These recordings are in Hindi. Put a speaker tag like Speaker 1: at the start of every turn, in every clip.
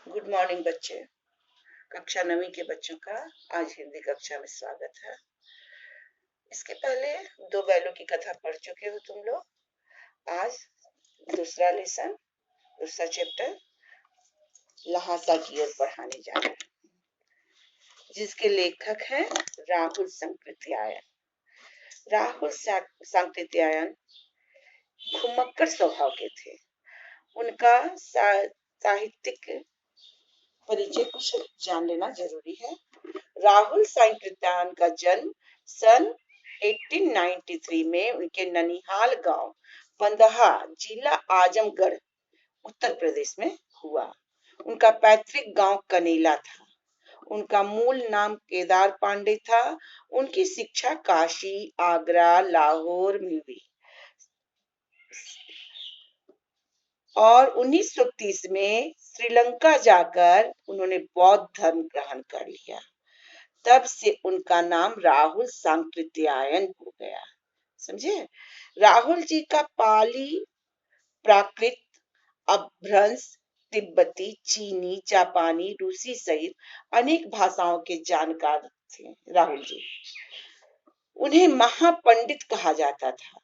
Speaker 1: गुड मॉर्निंग बच्चे। कक्षा 9वीं के बच्चों का आज हिंदी कक्षा में स्वागत है। इसके पहले दो बैलों की कथा पढ़ चुके हो तुम लोग। आज दूसरा लेसन, दूसरा चैप्टर लहासा की ओर पढ़ाने जा रहे हैं, जिसके लेखक हैं राहुल सांकृत्यायन। राहुल सांकृत्यायन घुमक्कड़ स्वभाव के थे। उनका साहित्यिक परिचय कुछ जान लेना जरूरी है। राहुल सांकृत्यायन का जन्म सन 1893 में उनके ननिहाल गांव पंदहा, जिला आजमगढ़, उत्तर प्रदेश में हुआ। उनका पैतृक गांव कनेला था। उनका मूल नाम केदार पांडे था। उनकी शिक्षा काशी, आगरा, लाहौर में हुई और 1930 में श्रीलंका जाकर उन्होंने बौद्ध धर्म ग्रहण कर लिया। तब से उनका नाम राहुल सांकृत्यायन हो गया। समझे? राहुल जी का पाली, प्राकृत, अपभ्रंश, तिब्बती, चीनी, जापानी, रूसी सहित अनेक भाषाओं के जानकार थे राहुल जी। उन्हें महापंडित कहा जाता था।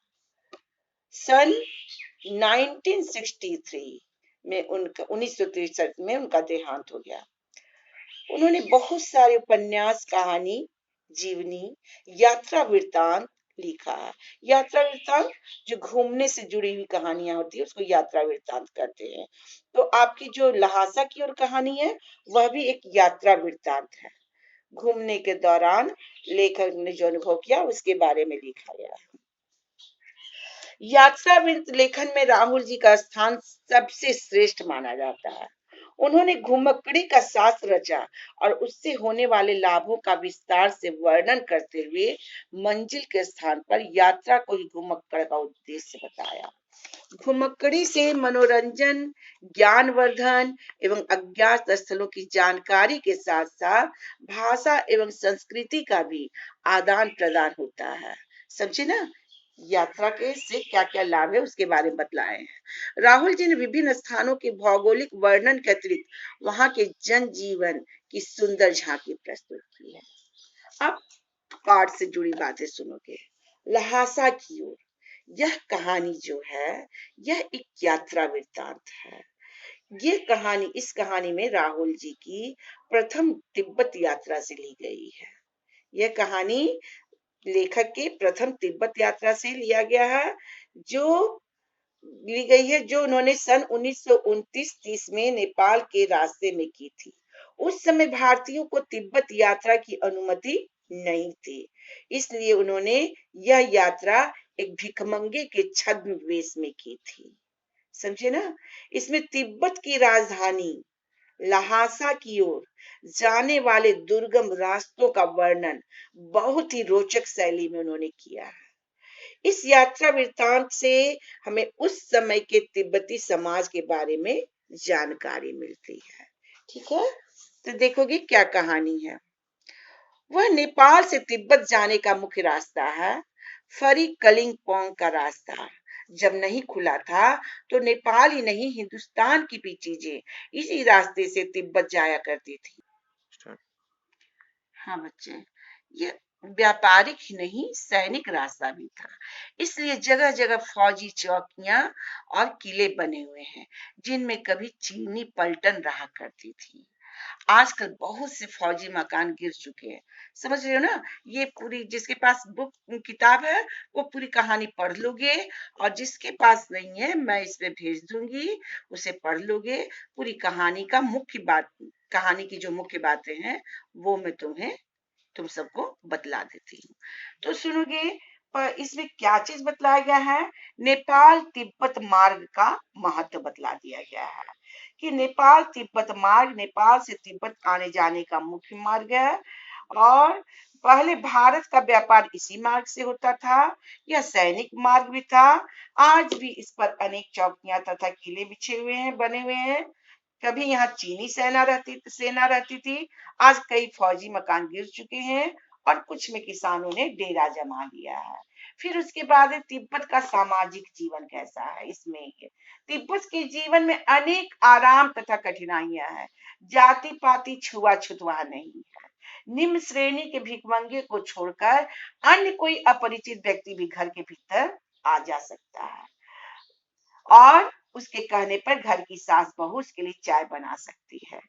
Speaker 1: सन 1963 में 1963 में उनका देहांत हो गया। उन्होंने बहुत सारे उपन्यास, कहानी, जीवनी, यात्रा वृत्तांत लिखा है। यात्रा वृत्तांत जो घूमने से जुड़ी हुई कहानियां होती है उसको यात्रा वृत्तांत कहते हैं। तो आपकी जो लहासा की ओर कहानी है वह भी एक यात्रा वृत्तांत है। घूमने के दौरान लेखक ने जो अनुभव किया उसके बारे में लिखा गया है। यात्रा वृत्त लेखन में राहुल जी का स्थान सबसे श्रेष्ठ माना जाता है। उन्होंने घुमक्कड़ी का शास्त्र रचा और उससे होने वाले लाभों का विस्तार से वर्णन करते हुए मंजिल के स्थान पर यात्रा को ही घुमक्कड़ का उद्देश्य बताया। घुमक्कड़ी से मनोरंजन, ज्ञानवर्धन एवं अज्ञात स्थलों की जानकारी के साथ साथ भाषा एवं संस्कृति का भी आदान प्रदान होता है। समझे ना? यात्रा के से क्या क्या लाभ है उसके बारे में बतलाए हैं। राहुल जी ने विभिन्न स्थानों के भौगोलिक वर्णन के अतिरिक्त वहां के जनजीवन की सुंदर झांकी प्रस्तुत की है। अब पाठ से जुड़ी बातें सुनोगे। लहासा की ओर यह कहानी जो है यह एक यात्रा वृत्तांत है। इस कहानी में राहुल जी की प्रथम तिब्बत यात्रा से ली गई है। यह कहानी लेखक के प्रथम तिब्बत यात्रा से लिया गया है, जो ली गई है जो उन्होंने सन 1929-30 में नेपाल के रास्ते में की थी। उस समय भारतीयों को तिब्बत यात्रा की अनुमति नहीं थी, इसलिए उन्होंने यह यात्रा एक भिखमंगे के छद्म वेश में की थी। समझे ना? इसमें तिब्बत की राजधानी लहासा की ओर जाने वाले दुर्गम रास्तों का वर्णन बहुत ही रोचक शैली में उन्होंने किया है। इस यात्रा वृत्तांत से हमें उस समय के तिब्बती समाज के बारे में जानकारी मिलती है। ठीक है, तो देखोगे क्या कहानी है। वह नेपाल से तिब्बत जाने का मुख्य रास्ता है। फरी कलिंगपोंग का रास्ता जब नहीं खुला था तो नेपाल ही नहीं हिंदुस्तान की भी चीजें इसी रास्ते से तिब्बत जाया करती थी। हाँ बच्चे, यह व्यापारिक ही नहीं सैनिक रास्ता भी था, इसलिए जगह जगह फौजी चौकियां और किले बने हुए हैं जिनमें कभी चीनी पलटन रहा करती थी। आजकल बहुत से फौजी मकान गिर चुके हैं। समझ रहे हो ना? ये पूरी जिसके पास बुक किताब है वो पूरी कहानी पढ़ लोगे, और जिसके पास नहीं है मैं इस पे भेज दूंगी, उसे पढ़ लोगे। पूरी कहानी की जो मुख्य बातें हैं वो मैं तुम सबको बतला देती हूँ। तो सुनोगे, पर इसमें क्या चीज बतलाया गया है? नेपाल तिब्बत मार्ग का महत्व बतला दिया गया है कि नेपाल तिब्बत मार्ग नेपाल से तिब्बत आने जाने का मुख्य मार्ग है और पहले भारत का व्यापार इसी मार्ग से होता था। यह सैनिक मार्ग भी था। आज भी इस पर अनेक चौकियां तथा किले बिछे हुए हैं, बने हुए हैं। कभी यहाँ चीनी सेना रहती थी। आज कई फौजी मकान गिर चुके हैं और कुछ में किसानों ने डेरा जमा लिया है। फिर उसके बाद है तिब्बत का सामाजिक जीवन कैसा है। इसमें ये तिब्बत के जीवन में अनेक आराम तथा कठिनाइयां हैं। जाति पाति छुआछूत वहां नहीं है। निम्न श्रेणी के भिखमंगे को छोड़कर अन्य कोई अपरिचित व्यक्ति भी घर के भीतर आ जा सकता है, और उसके कहने पर घर की सास बहू उसके लिए चाय बना सकती है।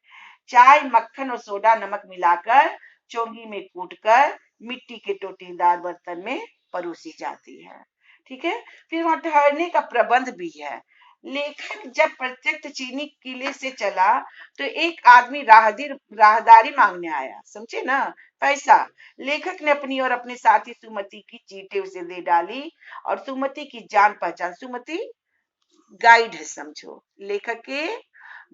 Speaker 1: चाय मक्खन और सोडा नमक मिलाकर चोंगी में कूटकर मिट्टी के टोटीदार बर्तन में परोसी जाती है। ठीक है। फिर वहां ठहरने का प्रबंध भी है। लेखक जब प्रत्यक्ष चीनी किले से चला तो एक आदमी राहदारी मांगने आया, समझे ना, पैसा। लेखक ने अपनी और अपने साथी सुमति की चीटें उसे दे डाली, और सुमति की जान पहचान, सुमति गाइड है समझो, लेखक के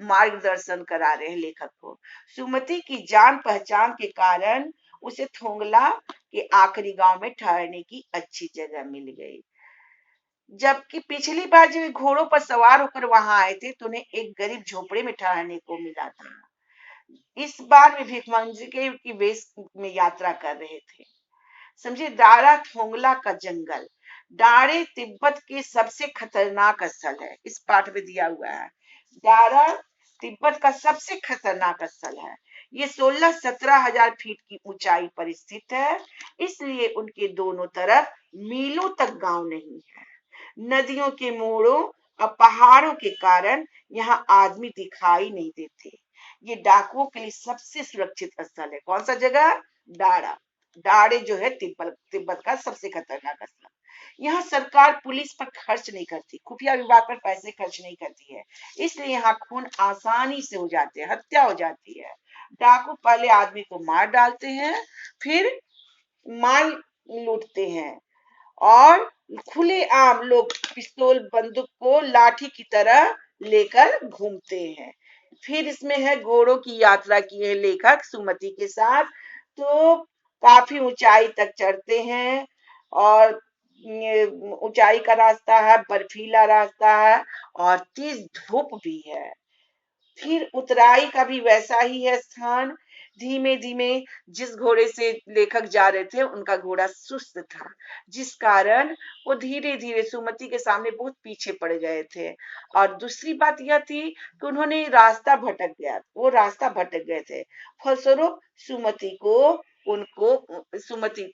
Speaker 1: मार्गदर्शन करा रहे हैं लेखक को। सुमति की जान पहचान के कारण उसे थोंगला के आखिरी गांव में ठहरने की अच्छी जगह मिल गई। जबकि पिछली बार जब घोड़ों पर सवार होकर वहां आए थे तो उन्हें एक गरीब झोपड़े में ठहरने को मिला था। इस बार वे भिखमंगे की वेश में यात्रा कर रहे थे। समझिए, दारा थोंगला का जंगल। डारे तिब्बत के सबसे खतरनाक स्थल है, इस पाठ में दिया हुआ है। दारा तिब्बत का सबसे खतरनाक स्थल है। ये 16-17 हजार फीट की ऊंचाई पर स्थित है, इसलिए उनके दोनों तरफ मीलों तक गांव नहीं है। नदियों के मोड़ों और पहाड़ों के कारण यहाँ आदमी दिखाई नहीं देते। ये डाकुओं के लिए सबसे सुरक्षित स्थल है। कौन सा जगह? डारा। डाड़े जो है तिब्बत तिब्बत का सबसे खतरनाक स्थल। यहाँ सरकार पुलिस पर खर्च नहीं करती, खुफिया विभाग पर पैसे खर्च नहीं करती है, इसलिए यहाँ खून आसानी से हो जाते हैं, हत्या हो जाती है। डाकू पहले आदमी को मार डालते हैं, फिर माल लूटते हैं, और खुलेआम लोग पिस्तौल बंदूक को लाठी की तरह लेकर घूमते हैं। फिर इसमें है घोड़ों की यात्रा की है लेखक सुमति के साथ। तो काफी ऊंचाई तक चढ़ते हैं, और ऊंचाई का रास्ता है, बर्फीला रास्ता है, और तेज धूप भी है। फिर उतराई का भी वैसा ही है स्थान। धीमे धीमे जिस घोड़े से लेखक जा रहे थे उनका घोड़ा सुस्त था, जिस कारण वो धीरे धीरे सुमति के सामने बहुत पीछे पड़ गए थे। और दूसरी बात यह थी कि उन्होंने वो रास्ता भटक गए थे। फलस्वरूप सुमति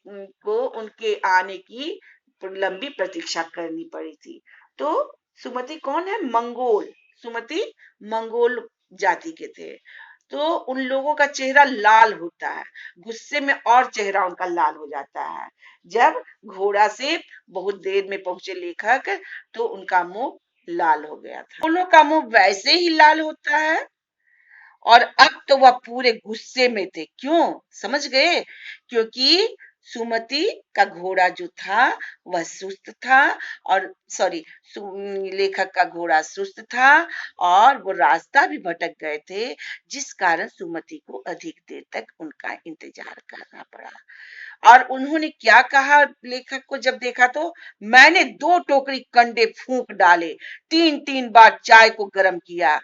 Speaker 1: को उनके आने की लंबी प्रतीक्षा करनी पड़ी थी। तो सुमति कौन है? मंगोल। सुमति मंगोल जाति के थे। तो उन लोगों का चेहरा लाल होता है, गुस्से में और चेहरा उनका लाल हो जाता है। जब घोड़ा से बहुत देर में पहुंचे लेखक तो उनका मुंह लाल हो गया था। उन लोगों का मुंह वैसे ही लाल होता है, और अब तो वह पूरे गुस्से में थे। क्यों? समझ गए? क्योंकि सुमति का घोड़ा जो था वह सुस्त था, और सॉरी, लेखक का घोड़ा सुस्त था, और वो रास्ता भी भटक गए थे, जिस कारण सुमति को अधिक देर तक उनका इंतजार करना पड़ा। और उन्होंने क्या कहा लेखक को जब देखा तो? मैंने 2 टोकरी कंडे फूंक डाले, 3-3 बार चाय को गर्म किया।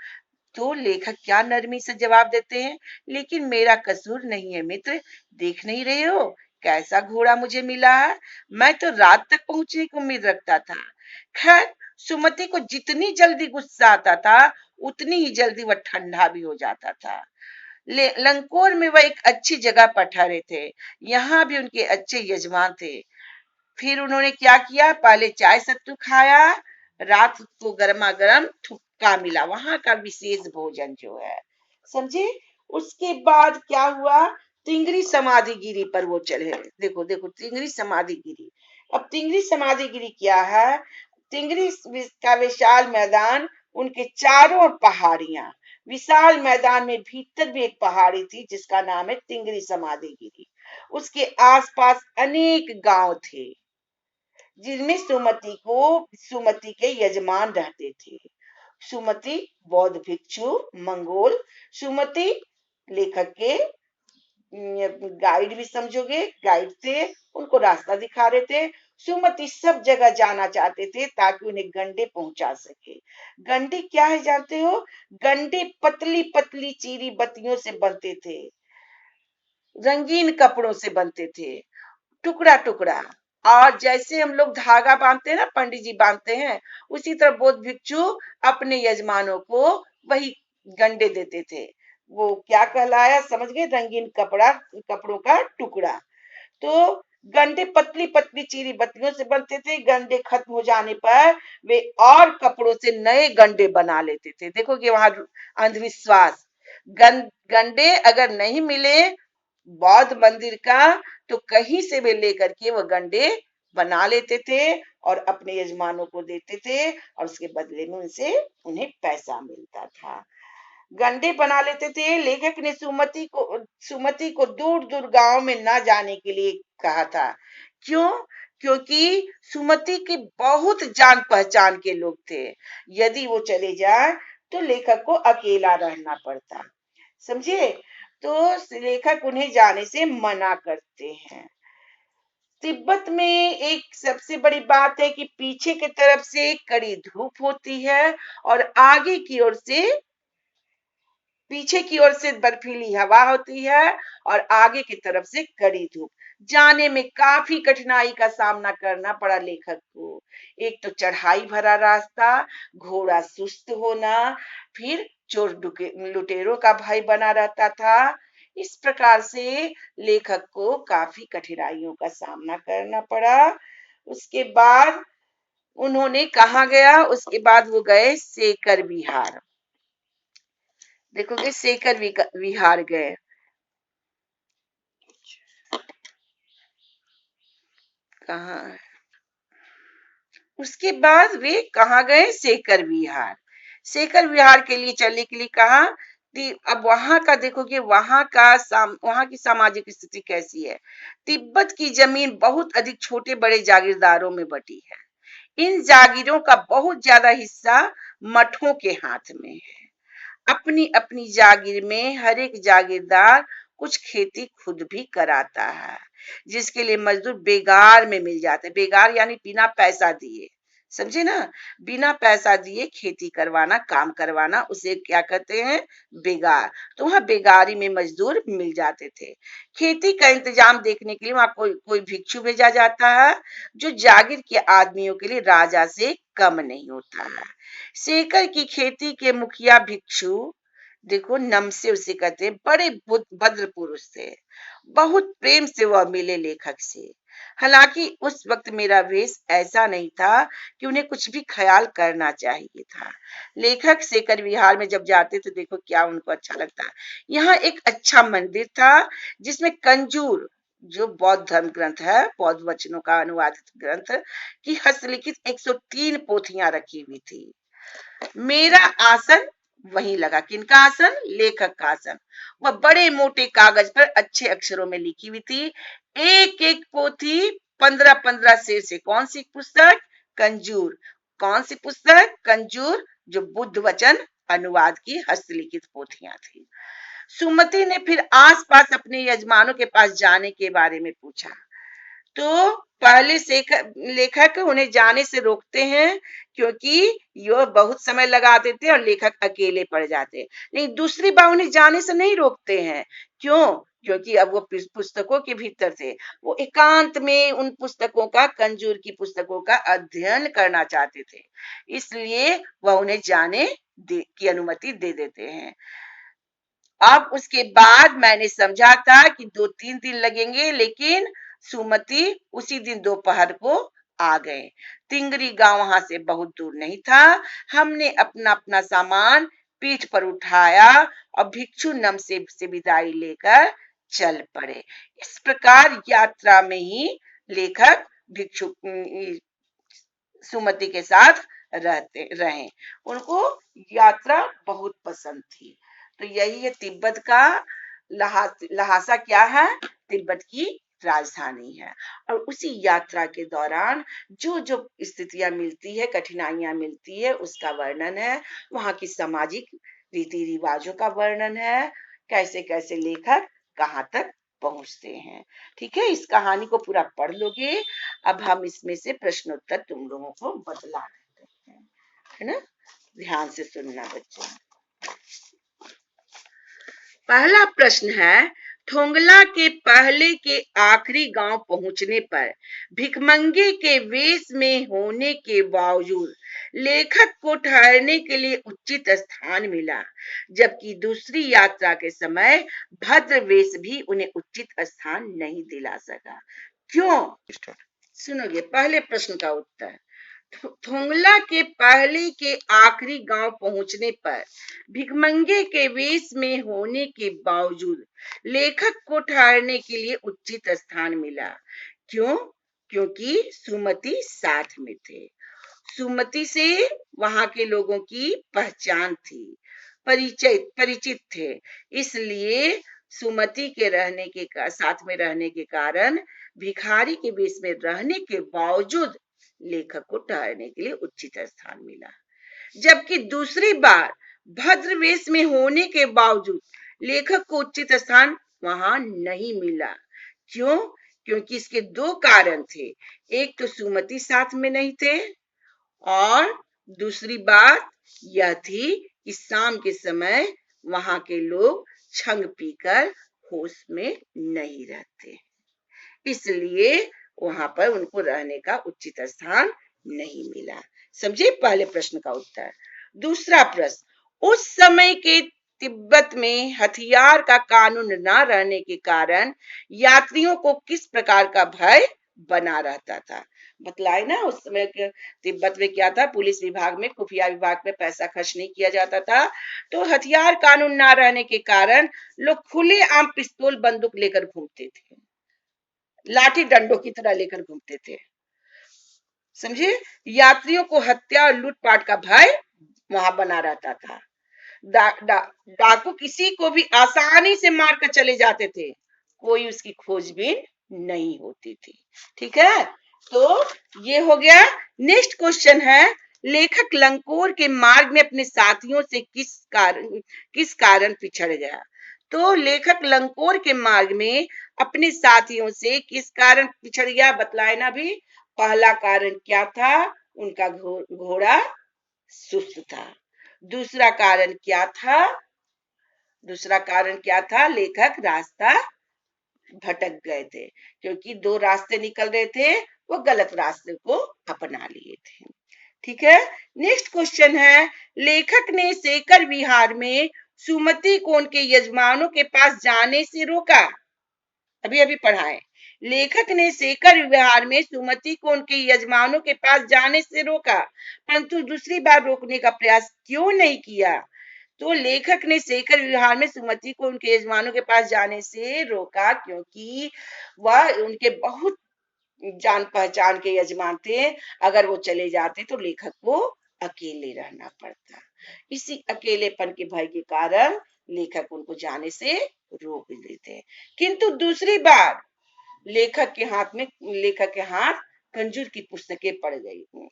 Speaker 1: तो लेखक क्या नरमी से जवाब देते हैं, लेकिन मेरा कसूर नहीं है मित्र, देख नहीं रहे हो कैसा घोड़ा मुझे मिला है? मैं तो रात तक पहुंचने की उम्मीद रखता था। खैर, सुमति को जितनी जल्दी गुस्सा आता था उतनी ही जल्दी वह ठंडा भी हो जाता था। लंकोर में वह एक अच्छी जगह पर ठहरे थे, यहाँ भी उनके अच्छे यजमान थे। फिर उन्होंने क्या किया? पहले चाय सत्तू खाया, रात को गर्मा गर्म थुक्का मिला, वहां का विशेष भोजन जो है, समझे। उसके बाद क्या हुआ? तिंगरी समाधि गिरी पर वो चढ़े। देखो देखो, तिंगरी समाधि गिरी। अब तिंगरी समाधि गिरी क्या है? तिंगरी का विशाल मैदान, उनके चारों ओर पहाड़ियां। विशाल मैदान में भीतर भी एक पहाड़ी थी जिसका नाम है तिंगरी समाधि गिरी। उसके आसपास अनेक गांव थे जिनमें सुमति के यजमान रहते थे। सुमति बौद्ध भिक्षु, मंगोल। सुमति लेखक के गाइड भी समझोगे, गाइड थे, उनको रास्ता दिखा रहे थे। सुमति सब जगह जाना चाहते थे ताकि उन्हें गंडे पहुंचा सके। गंडे क्या है जानते हो? गंडे पतली पतली चीरी बत्तियों से बनते थे, रंगीन कपड़ों से बनते थे, टुकड़ा टुकड़ा। और जैसे हम लोग धागा बांधते हैं ना, पंडित जी बांधते हैं, उसी तरह बौद्ध भिक्षु अपने यजमानों को वही गंडे देते थे। वो क्या कहलाया, समझ गए, रंगीन कपड़ों का टुकड़ा। तो गंडे पतली पतली चीरी बत्तियों से बनते थे। गंडे खत्म हो जाने पर वे और कपड़ों से नए गंडे बना लेते थे। देखो कि वहां अंधविश्वास। गंडे अगर नहीं मिले बौद्ध मंदिर का, तो कहीं से भी लेकर के वो गंडे बना लेते थे और अपने यजमानों को देते थे, और उसके बदले में उनसे उन्हें पैसा मिलता था। गंडे बना लेते थे। लेखक ने सुमति को दूर दूर गांव में ना जाने के लिए कहा था। क्यों? क्योंकि सुमति के बहुत जान पहचान के लोग थे। यदि वो चले जाए तो लेखक को अकेला रहना पड़ता। समझे? तो लेखक उन्हें जाने से मना करते हैं। तिब्बत में एक सबसे बड़ी बात है कि पीछे की तरफ से कड़ी धूप होती है और आगे की ओर से पीछे की ओर से बर्फीली हवा होती है और आगे की तरफ से कड़ी धूप। जाने में काफी कठिनाई का सामना करना पड़ा लेखक को। एक तो चढ़ाई भरा रास्ता, घोड़ा सुस्त होना, फिर लुटेरों का भय बना रहता था। इस प्रकार से लेखक को काफी कठिनाइयों का सामना करना पड़ा। उसके बाद उन्होंने कहा गया, उसके बाद वो गए सेकर विहार। देखोगे सेकर विहार गए। कहा, उसके बाद वे कहाँ गए, सेकर विहार। सेकर विहार के लिए चलने के लिए कहा कि अब वहां का देखोगे, वहां की सामाजिक स्थिति कैसी है। तिब्बत की जमीन बहुत अधिक छोटे बड़े जागीरदारों में बटी है। इन जागीरों का बहुत ज्यादा हिस्सा मठों के हाथ में है। अपनी अपनी जागीर में हर एक जागीरदार कुछ खेती खुद भी कराता है, जिसके लिए मजदूर बेगार में मिल जाते। बेगार यानी बिना पैसा दिए, समझे ना? बिना पैसा दिए खेती करवाना, काम करवाना, उसे क्या कहते हैं, बेगार। तो वहां बेगारी में मजदूर मिल जाते थे। खेती का इंतजाम देखने के लिए वहां कोई कोई भिक्षु भेजा जाता है, जो जागीर के आदमियों के लिए राजा से कम नहीं होता है। सेकर की खेती के मुखिया भिक्षु, देखो नम से उसे कहते हैं, बड़े भद्र पुरुष थे। बहुत प्रेम से वह मिले लेखक से। हालांकि उस वक्त मेरा वेश ऐसा नहीं था कि उन्हें कुछ भी ख्याल करना चाहिए था। लेखक सेकर विहार में जब जाते तो देखो क्या उनको अच्छा लगता। यहाँ एक अच्छा मंदिर था, जिसमें कंजूर, जो बौद्ध धर्म ग्रंथ है, बौद्ध वचनों का अनुवादित ग्रंथ की हस्तलिखित 103 पोथियां रखी हुई थी। मेरा आसन वहीं लगा। किनका आसन? लेखक का आसन। वह बड़े मोटे कागज पर अच्छे अक्षरों में लिखी हुई थी। एक एक पोथी 15-15 शेर से। कौन सी पुस्तक? कंजूर। कौन सी पुस्तक? कंजूर, जो बुद्ध वचन अनुवाद की हस्तलिखित पोथियां थी। सुमति ने फिर आसपास अपने यजमानों के पास जाने के बारे में पूछा, तो पहले से लेखक उन्हें जाने से रोकते हैं, क्योंकि यह बहुत समय लगा देते और लेखक अकेले पड़ जाते। नहीं, दूसरी बार उन्हें जाने से नहीं रोकते हैं। क्यों? क्योंकि अब वो पुस्तकों के भीतर थे। वो एकांत में उन पुस्तकों का, कंजूर की पुस्तकों का अध्ययन करना चाहते थे। इसलिए वह उन्हें जाने की अनुमति दे देते हैं। अब उसके बाद मैंने समझा था कि 2-3 दिन लगेंगे, लेकिन सुमति उसी दिन दोपहर को आ गए। तिंगरी गांव वहां से बहुत दूर नहीं था। हमने अपना अपना सामान पीठ पर उठाया और भिक्षु नम से विदाई लेकर चल पड़े। इस प्रकार यात्रा में ही लेखक भिक्षु सुमति के साथ रहते रहे। उनको यात्रा बहुत पसंद थी। तो यही है तिब्बत का। लहासा क्या है? तिब्बत की राजधानी है। और उसी यात्रा के दौरान जो जो स्थितियां मिलती है, कठिनाइयां मिलती है, उसका वर्णन है। वहां की सामाजिक रीति रिवाजों का वर्णन है, कैसे कैसे लेखक कहाँ तक पहुंचते हैं। ठीक है, इस कहानी को पूरा पढ़ लोगे। अब हम इसमें से प्रश्नोत्तर तुम लोगों को बदला देते हैं, है ना? ध्यान से सुनना बच्चे। पहला प्रश्न है, थोंगला के पहले के आखिरी गांव पहुंचने पर भिखमंगे के वेश में होने के बावजूद लेखक को ठहरने के लिए उचित स्थान मिला, जबकि दूसरी यात्रा के समय भद्र वेश भी उन्हें उचित स्थान नहीं दिला सका। क्यों? सुनोगे पहले प्रश्न का उत्तर। थोंगला के पहले के आखिरी गांव पहुंचने पर भिखमंगे के वेश में होने के बावजूद लेखक को ठहरने के लिए उचित स्थान मिला। क्यों? क्योंकि सुमति साथ में थे। सुमति से वहां के लोगों की पहचान थी, परिचित थे, इसलिए सुमति के साथ में रहने के कारण भिखारी के वेश में रहने के बावजूद लेखक को ठहरने के लिए उचित स्थान मिला, जबकि दूसरी बार भद्र वेश में होने के बावजूद लेखक को उचित स्थान वहां नहीं मिला। क्यों? क्योंकि इसके दो कारण थे। एक तो सुमति साथ में नहीं थे और दूसरी बात यह थी कि शाम के समय वहां के लोग छंग पीकर होश में नहीं रहते, इसलिए वहां पर उनको रहने का उचित स्थान नहीं मिला। समझे पहले प्रश्न का उत्तर। दूसरा प्रश्न, उस समय के तिब्बत में हथियार का कानून न रहने के कारण यात्रियों को किस प्रकार का भय बना रहता था? बतलाए ना, उस समय के तिब्बत में क्या था, पुलिस विभाग में, खुफिया विभाग में पैसा खर्च नहीं किया जाता था, तो हथियार कानून न रहने के कारण लोग खुलेआम पिस्तौल बंदूक लेकर घूमते थे, लाठी डंडों की तरह लेकर घूमते थे। समझे? यात्रियों को हत्या और लूटपाट का भय वहां बना रहता था। डाकू किसी को भी आसानी से मारकर चले जाते थे, कोई उसकी खोजबीन नहीं होती थी। ठीक है, तो ये हो गया। नेक्स्ट क्वेश्चन है, लेखक लंकोर के मार्ग में अपने साथियों से किस कारण पिछड़ गया? तो लेखक लंकोर के मार्ग में अपने साथियों से किस कारण पिछड़ गया, बतलाए ना भी। पहला कारण क्या था? उनका घोड़ा सुस्त था। दूसरा कारण क्या था? दूसरा कारण क्या था? लेखक रास्ता भटक गए थे, क्योंकि दो रास्ते निकल रहे थे, वो गलत रास्ते को अपना लिए थे। ठीक है, नेक्स्ट क्वेश्चन है, लेखक ने शेखर विहार में सुमति को उनके यजमानों के पास जाने से रोका। अभी अभी पढ़ाए। लेखक ने शेखर विहार में सुमति को उनके यजमानों के पास जाने से रोका, परंतु दूसरी बार रोकने का प्रयास क्यों नहीं किया? तो लेखक ने शेखर विहार में सुमति को उनके यजमानों के पास जाने से रोका क्योंकि वह उनके बहुत जान पहचान के यजमान थे। अगर वो चले जाते तो लेखक को अकेले रहना पड़ता। इसी अकेलेपन के भय के कारण लेखक उनको जाने से रोक देते। किंतु दूसरी बार लेखक के हाथ कंजूर की पुस्तकें पड़ गई।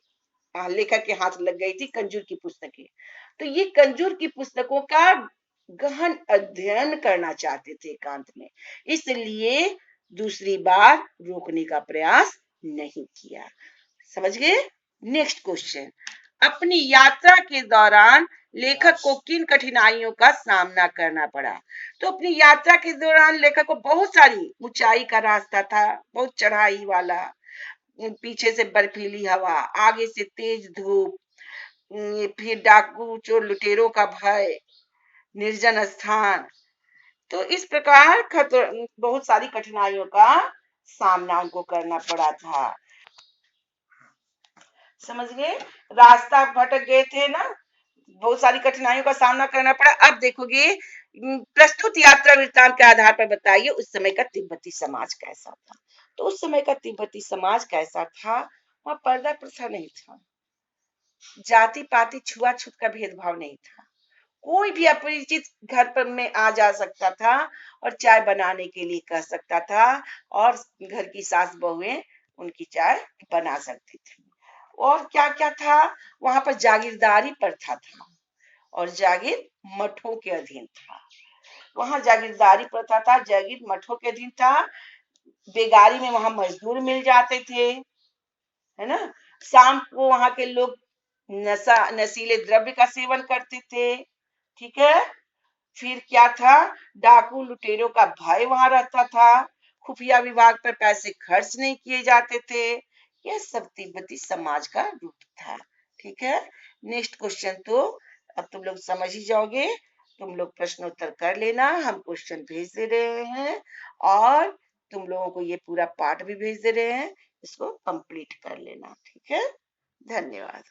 Speaker 1: लेखक के हाथ लग गई थी कंजूर की पुस्तकें, तो ये कंजूर की पुस्तकों का गहन अध्ययन करना चाहते थे एकांत में, इसलिए दूसरी बार रोकने का प्रयास नहीं किया। समझ गए? नेक्स्ट क्वेश्चन, अपनी यात्रा के दौरान लेखक को किन कठिनाइयों का सामना करना पड़ा? तो अपनी यात्रा के दौरान लेखक को बहुत सारी ऊंचाई का रास्ता था, बहुत चढ़ाई वाला, पीछे से बर्फीली हवा, आगे से तेज धूप, फिर डाकू चोर लुटेरों का भय, निर्जन स्थान। तो इस प्रकार बहुत सारी कठिनाइयों का सामना उनको करना पड़ा था। समझ गए? रास्ता भटक गए थे ना, बहुत सारी कठिनाइयों का सामना करना पड़ा। अब देखोगे, प्रस्तुत यात्रा वृत्तांत के आधार पर बताइए उस समय का तिब्बती समाज कैसा था। तो उस समय का तिब्बती समाज कैसा था? वहां पर्दा प्रथा नहीं था, जाति पाति छुआछूत का भेदभाव नहीं था, कोई भी अपरिचित घर पर में आ जा सकता था और चाय बनाने के लिए कह सकता था, और घर की सास बहुएं उनकी चाय बना सकती थी। और क्या क्या था वहां पर? जागीरदारी प्रथा था, और जागीर मठों के अधीन था। वहां जागीरदारी प्रथा था, जागीर मठों के अधीन था। बेगारी में वहां मजदूर मिल जाते थे, है ना। शाम को वहां के लोग नशीले द्रव्य का सेवन करते थे। ठीक है, फिर क्या था, डाकू लुटेरों का भय वहां रहता था, खुफिया विभाग पर पैसे खर्च नहीं किए जाते थे। यह सब तिब्बती समाज का रूप था। ठीक है, नेक्स्ट क्वेश्चन तो अब तुम लोग समझ ही जाओगे। तुम लोग प्रश्नोत्तर कर लेना, हम क्वेश्चन भेज दे रहे हैं और तुम लोगों को ये पूरा पाठ भी भेज दे रहे हैं, इसको कंप्लीट कर लेना। ठीक है, धन्यवाद।